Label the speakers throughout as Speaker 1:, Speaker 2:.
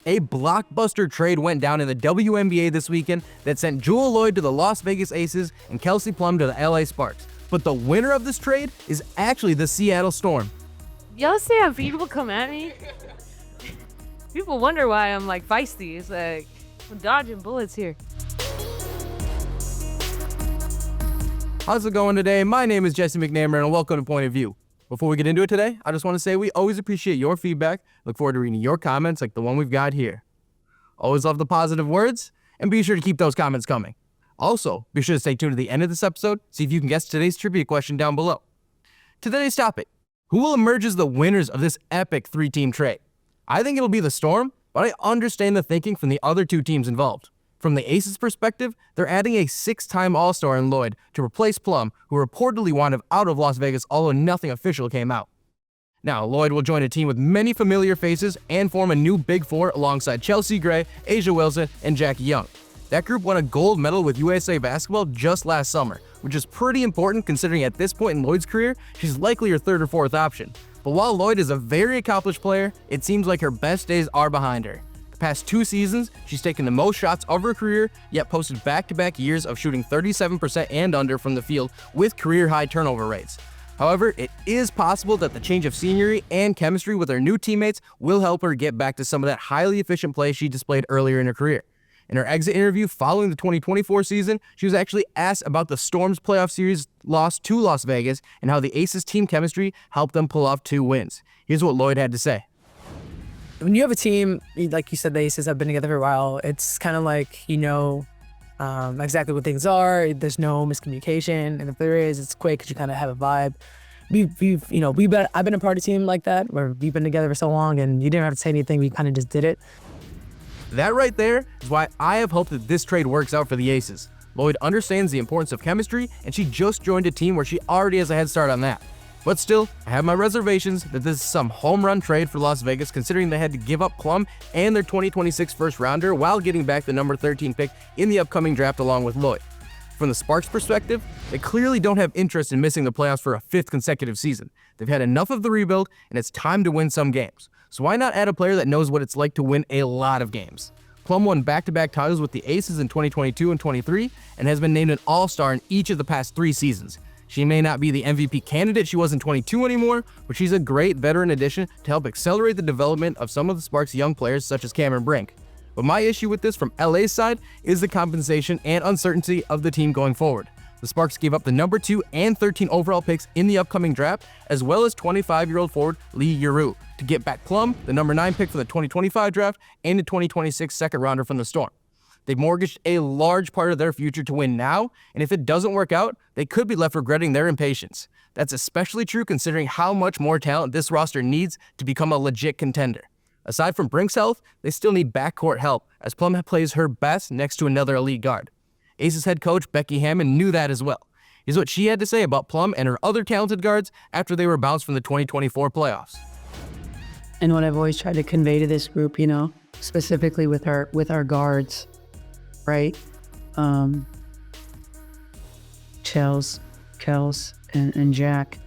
Speaker 1: A blockbuster trade went down in the WNBA this weekend that sent Jewell Loyd to the Las Vegas Aces and Kelsey Plum to the LA Sparks. But the winner of this trade is actually the Seattle Storm.
Speaker 2: Y'all see how people come at me? People wonder why I'm like feisty. It's like I'm dodging bullets here.
Speaker 1: How's it going today? My name is Jesse McNamara and welcome to Point of View. Before we get into it today, I just want to say we always appreciate your feedback. Look forward to reading your comments like the one we've got here. Always love the positive words, and be sure to keep those comments coming. Also, be sure to stay tuned to the end of this episode, see if you can guess today's trivia question down below. Today's topic: who will emerge as the winners of this epic three-team trade? I think it'll be the Storm, but I understand the thinking from the other two teams involved. From the Aces' perspective, they're adding a six-time All-Star in Loyd to replace Plum, who reportedly wanted out of Las Vegas, although nothing official came out. Now, Loyd will join a team with many familiar faces and form a new Big Four alongside Chelsea Gray, A'ja Wilson, and Jackie Young. That group won a gold medal with USA Basketball just last summer, which is pretty important considering at this point in Loyd's career, she's likely her third or fourth option. But while Loyd is a very accomplished player, it seems like her best days are behind her. Past 2 seasons, she's taken the most shots of her career, yet posted back-to-back years of shooting 37% and under from the field with career-high turnover rates. However, it is possible that the change of scenery and chemistry with her new teammates will help her get back to some of that highly efficient play she displayed earlier in her career. In her exit interview following the 2024 season, she was actually asked about the Storm's playoff series loss to Las Vegas and how the Aces team chemistry helped them pull off 2 wins. Here's what Loyd had to say.
Speaker 3: When you have a team, like you said, the Aces have been together for a while, it's kind of like, exactly what things are. There's no miscommunication. And if there is, it's quick because you kind of have a vibe. I've been a part of a team like that where we've been together for so long and you didn't have to say anything. We kind of just did it.
Speaker 1: That right there is why I have hope that this trade works out for the Aces. Loyd understands the importance of chemistry, and she just joined a team where she already has a head start on that. But still, I have my reservations that this is some home run trade for Las Vegas considering they had to give up Plum and their 2026 first rounder while getting back the number 13 pick in the upcoming draft along with Loyd. From the Sparks' perspective, they clearly don't have interest in missing the playoffs for a 5th consecutive season. They've had enough of the rebuild, and it's time to win some games. So why not add a player that knows what it's like to win a lot of games? Plum won back-to-back titles with the Aces in 2022 and 23 and has been named an All-Star in each of the past 3 seasons. She may not be the MVP candidate she was in 22 anymore, but she's a great veteran addition to help accelerate the development of some of the Sparks' young players such as Cameron Brink. But my issue with this from LA's side is the compensation and uncertainty of the team going forward. The Sparks gave up the number 2 and 13 overall picks in the upcoming draft, as well as 25-year-old forward Li Yueru to get back Plum, the number 9 pick for the 2025 draft, and the 2026 second rounder from the Storm. They've mortgaged a large part of their future to win now, and if it doesn't work out, they could be left regretting their impatience. That's especially true considering how much more talent this roster needs to become a legit contender. Aside from Brink's health, they still need backcourt help, as Plum plays her best next to another elite guard. Aces head coach Becky Hammon knew that as well. Here's what she had to say about Plum and her other talented guards after they were bounced from the 2024 playoffs.
Speaker 4: And what I've always tried to convey to this group, specifically with our guards, right? Kels, and Jack,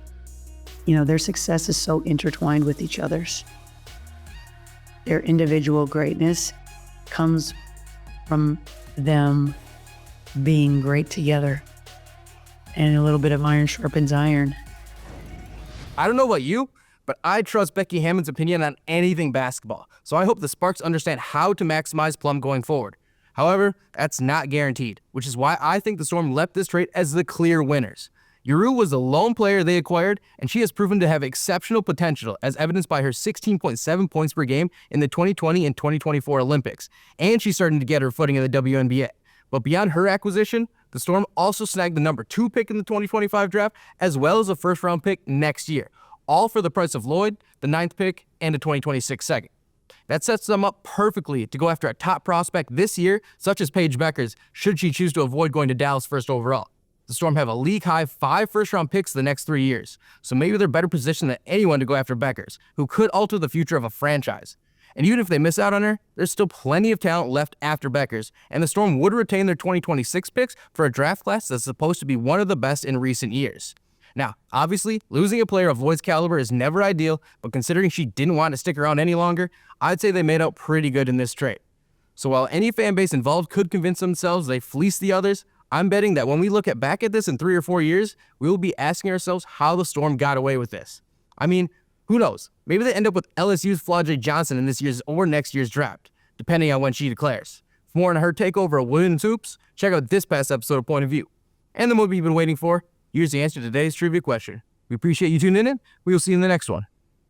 Speaker 4: their success is so intertwined with each other's. Their individual greatness comes from them being great together. And a little bit of iron sharpens iron.
Speaker 1: I don't know about you, but I trust Becky Hammon's opinion on anything basketball, so I hope the Sparks understand how to maximize Plum going forward. However, that's not guaranteed, which is why I think the Storm left this trade as the clear winners. Yueru was the lone player they acquired, and she has proven to have exceptional potential as evidenced by her 16.7 points per game in the 2020 and 2024 Olympics, and she's starting to get her footing in the WNBA. But beyond her acquisition, the Storm also snagged the number 2 pick in the 2025 draft, as well as a first-round pick next year, all for the price of Loyd, the 9th pick, and a 2026 second. That sets them up perfectly to go after a top prospect this year, such as Paige Bueckers, should she choose to avoid going to Dallas first overall. The Storm have a league-high 5 first-round picks the next 3 years, so maybe they're better positioned than anyone to go after Bueckers, who could alter the future of a franchise. And even if they miss out on her, there's still plenty of talent left after Bueckers, and the Storm would retain their 2026 picks for a draft class that's supposed to be one of the best in recent years. Now, obviously, losing a player of Loyd's caliber is never ideal, but considering she didn't want to stick around any longer, I'd say they made out pretty good in this trade. So while any fan base involved could convince themselves they fleeced the others, I'm betting that when we look back at this in 3 or 4 years, we will be asking ourselves how the Storm got away with this. I mean, who knows? Maybe they end up with LSU's Flau'jae Johnson in this year's or next year's draft, depending on when she declares. For more on her takeover of women's hoops, check out this past episode of Point of View. And the movie you've been waiting for, here's the answer to today's trivia question. We appreciate you tuning in. We will see you in the next one.